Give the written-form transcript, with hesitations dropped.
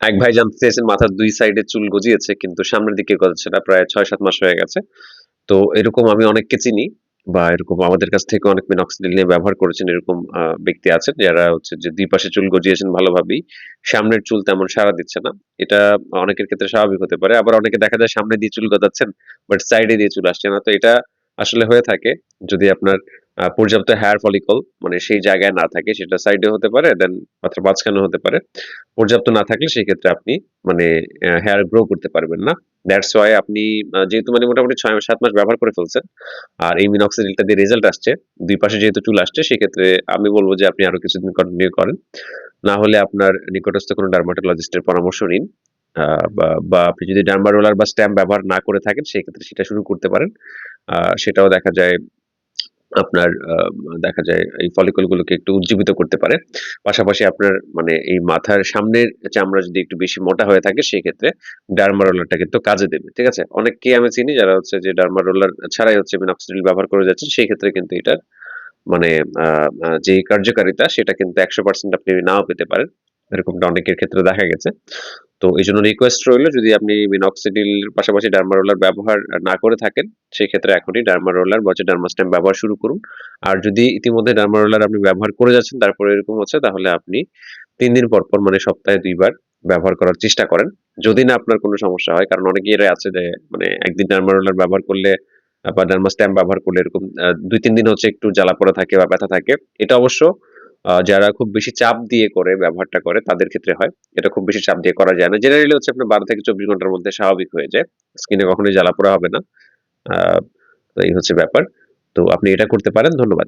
এক ভাই জানতে চেয়েছেন মাথার ২ সাইডে চুল গজিয়েছে কিন্তু সামনের দিকে গজাচ্ছে না। প্রায় ৬-৭ মাস হয়ে গেছে। তো এরকম আমি অনেককে চিনি বা এরকম আমাদের কাছ থেকে অনেক মিনক্সিডিল নিয়ে ব্যবহার করেছেন এরকম ব্যক্তি আছেন যারা হচ্ছে যে ২ পাশে চুল গজিয়েছেন ভালোভাবেই। সামনের চুল তেমন সাড়া দিচ্ছে না। এটা অনেকের ক্ষেত্রে স্বাভাবিক হতে পারে। আবার অনেকে দেখা যায় সামনে দিয়ে চুল গজাচ্ছেন বাট সাইডে দিয়ে চুল আসছে না। তো এটা আসলে হয়ে থাকে যদি আপনার পর্যাপ্ত হেয়ার ফলিকল মানে সেই জায়গায় না থাকে সেটা সাইডে হতে পারে দেন মাথার মাঝখানেও হতে পারে। পর্যাপ্ত না থাকলে সেক্ষেত্রে আপনি মানে হেয়ার গ্রো করতে পারবেন না। দ্যাটস ওয়াই আপনি যেহেতু মানে মোটামুটি ৬-৭ মাস ব্যবহার করে ফেলছেন। আর এই মিনক্সিডিলটা দিয়ে রেজাল্ট আসছে। ২ পাশে যেহেতু চুল আসছে সেক্ষেত্রে আমি বলব যে আপনি আরো কিছুদিন কন্টিনিউ করেন। না হলে আপনার নিকটস্থ কোনো ডার্মাটোলজিস্ট এর পরামর্শ নিন। আ বা আপনি যদি ডার্মা রোলার বা স্ট্যাম্প ব্যবহার না করে থাকেন সেক্ষেত্রে সেটা শুরু করতে পারেন। সেটাও দেখা যায় আপনার দেখা যায় এই ফলিকল গুলোকে একটু উজ্জীবিত করতে পারে। পাশাপাশি আপনার মানে এই মাথার সামনের চামড়া যদি একটু বেশি মোটা হয়ে থাকে সেক্ষেত্রে ডার্মা রোলারটা কিন্তু কাজে দেবে। ঠিক আছে? অনেককেই আমি চিনি যারা হচ্ছে যে ডার্মা রোলার ছাড়াই হচ্ছে মিনক্সিডিল ব্যবহার করে যাচ্ছেন। সেই ক্ষেত্রে কিন্তু এটার মানে আ আ যেই কার্যকারিতা সেটা কিন্তু ১০০% আপনি নাও পেতে পারেন। এরকমটা অনেকের ক্ষেত্রে দেখা গেছে। তো এজন্য রিকোয়েস্ট রইলো যদি আপনি মিনক্সিডিল পাশাপাশি ডার্মা রোলার ব্যবহার না করে থাকেন, সেক্ষেত্রে এখনই ডার্মা রোলার বা হচ্ছে ডার্মাস্টেম ব্যবহার শুরু করুন। আর যদি ইতিমধ্যে ডার্মা রোলার আপনি ব্যবহার করে যাচ্ছেন তারপরে এরকম হচ্ছে তাহলে আপনি ৩ দিন পর মানে সপ্তাহে ২ বার ব্যবহার করার চেষ্টা করেন। যদি না আপনার কোনো সমস্যা হয় কারণ অনেকেরই আছে যে মানে একদিন ডার্মা রোলার ব্যবহার করলে বা ডার্মাস্টেম ব্যবহার করলে এরকম ২-৩ দিন হচ্ছে একটু জ্বালা পোড়া থাকে বা ব্যথা থাকে। এটা অবশ্য যারা খুব বেশি চাপ দিয়ে করে ব্যবহারটা করে তাদের ক্ষেত্রে হয়। এটা খুব বেশি চাপ দিয়ে করা যায় না। জেনারেলি হচ্ছে আপনার ১২ থেকে ২৪ ঘন্টার মধ্যে স্বাভাবিক হয়ে যায়। স্কিনে কখনোই জ্বালা পোড়া হবে না। আ তো এই হচ্ছে ব্যাপার। তো আপনি এটা করতে পারেন। ধন্যবাদ।